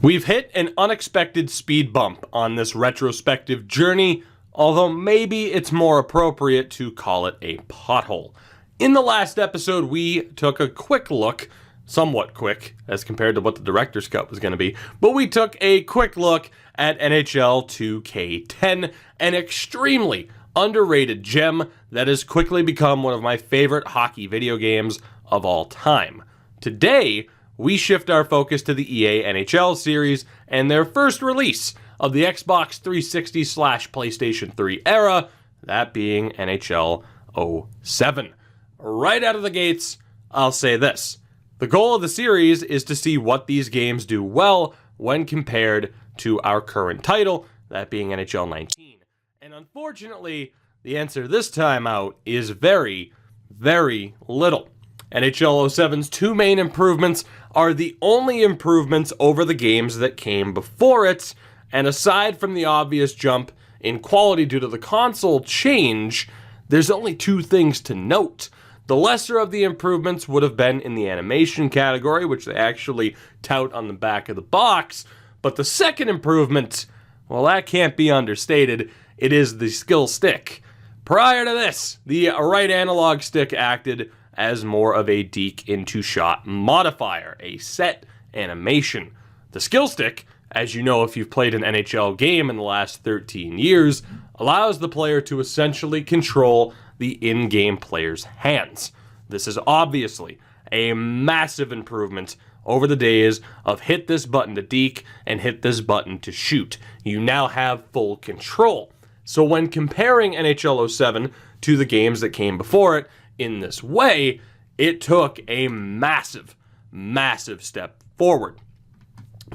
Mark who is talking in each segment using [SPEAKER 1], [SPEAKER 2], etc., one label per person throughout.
[SPEAKER 1] We've hit an unexpected speed bump on this retrospective journey, although maybe it's more appropriate to call it a pothole. In the last episode, we took a quick look, somewhat quick as compared to what the director's cut was going to be, but we took a quick look at NHL 2K10, an extremely underrated gem that has quickly become one of my favorite hockey video games of all time. Today, we shift our focus to the EA NHL series and their first release of the Xbox 360/PlayStation 3 era, that being NHL 07. Right out of the gates, I'll say this. The goal of the series is to see what these games do well when compared to our current title, that being NHL 19. And unfortunately, the answer this time out is very, very little. NHL 07's two main improvements are the only improvements over the games that came before it, and aside from the obvious jump in quality due to the console change, there's only two things to note. The lesser of the improvements would have been in the animation category, which they actually tout on the back of the box, but the second improvement, well, that can't be understated. It is the skill stick. Prior to this, the right analog stick acted as more of a deke into shot modifier, a set animation. The skill stick, as you know if you've played an NHL game in the last 13 years, allows the player to essentially control the in-game player's hands. This is obviously a massive improvement over the days of hit this button to deke and hit this button to shoot. You now have full control. So when comparing NHL 07 to the games that came before it, in this way, it took a massive, massive step forward.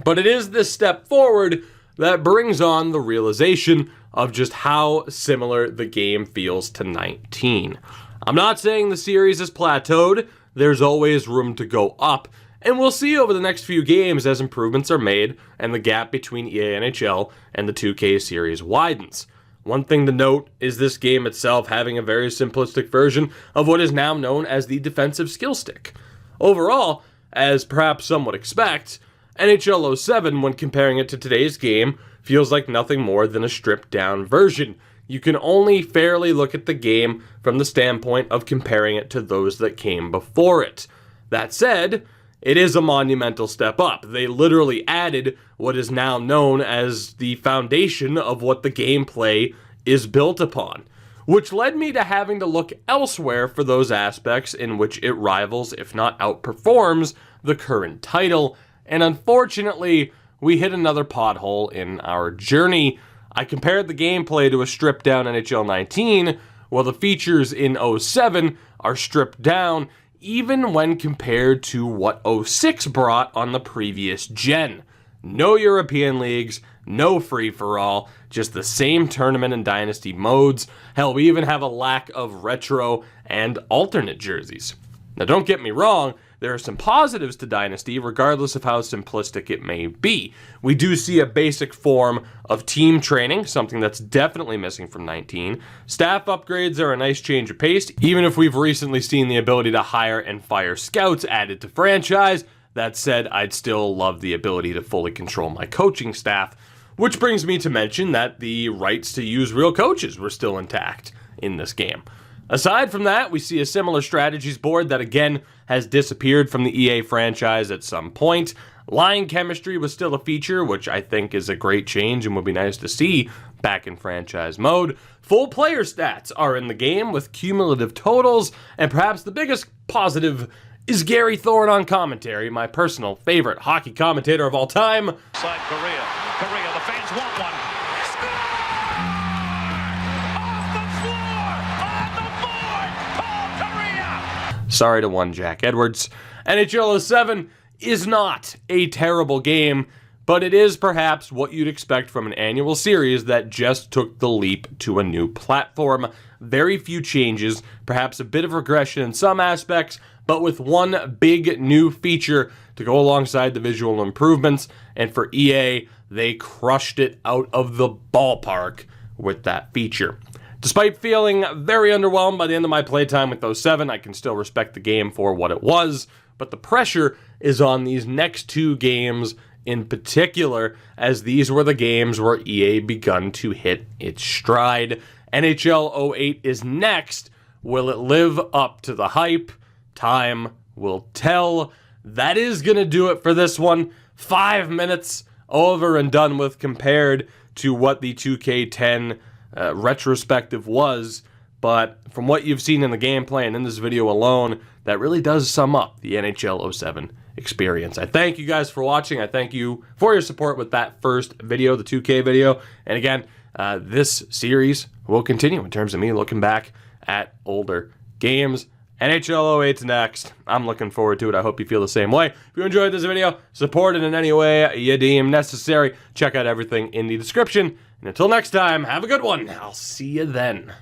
[SPEAKER 1] But it is this step forward that brings on the realization of just how similar the game feels to 19. I'm not saying the series is plateaued, there's always room to go up, and we'll see over the next few games as improvements are made and the gap between EA NHL and the 2K series widens. One thing to note is this game itself having a very simplistic version of what is now known as the defensive skill stick. Overall, as perhaps some would expect, NHL 07, when comparing it to today's game, feels like nothing more than a stripped-down version. You can only fairly look at the game from the standpoint of comparing it to those that came before it. That said, it is a monumental step up. They literally added what is now known as the foundation of what the gameplay is built upon, which led me to having to look elsewhere for those aspects in which it rivals, if not outperforms, the current title, and unfortunately, we hit another pothole in our journey. I compared the gameplay to a stripped-down NHL 19, while the features in 07 are stripped down, even when compared to what 06 brought on the previous gen. No European leagues, no free-for-all, just the same tournament and dynasty modes. Hell, we even have a lack of retro and alternate jerseys. Now don't get me wrong, there are some positives to Dynasty, regardless of how simplistic it may be. We do see a basic form of team training, something that's definitely missing from 19. Staff upgrades are a nice change of pace, even if we've recently seen the ability to hire and fire scouts added to franchise. That said, I'd still love the ability to fully control my coaching staff, which brings me to mention that the rights to use real coaches were still intact in this game. Aside from that, we see a similar strategies board that again has disappeared from the EA franchise at some point. Line chemistry was still a feature, which I think is a great change and would be nice to see back in franchise mode. Full player stats are in the game with cumulative totals, and perhaps the biggest positive is Gary Thorne on commentary, my personal favorite hockey commentator of all time.
[SPEAKER 2] Side Korea, the fans want one.
[SPEAKER 1] Sorry to one Jack Edwards. NHL 07 is not a terrible game, but it is perhaps what you'd expect from an annual series that just took the leap to a new platform. Very few changes, perhaps a bit of regression in some aspects, but with one big new feature to go alongside the visual improvements, and for EA, they crushed it out of the ballpark with that feature. Despite feeling very underwhelmed by the end of my playtime with 07, I can still respect the game for what it was, but the pressure is on these next two games in particular, as these were the games where EA begun to hit its stride. NHL 08 is next. Will it live up to the hype? Time will tell. That is going to do it for this one. 5 minutes over and done with compared to what the 2K10 retrospective was. But from what you've seen in the gameplay and in this video alone, that really does sum up the NHL 07 experience. I thank you guys for watching. I thank you for your support with that first video, the 2K video. And again, this series will continue in terms of me looking back at older games. NHL 08's next. I'm looking forward to it. I hope you feel the same way. If you enjoyed this video, support it in any way you deem necessary. Check out everything in the description. And until next time, have a good one. I'll see you then.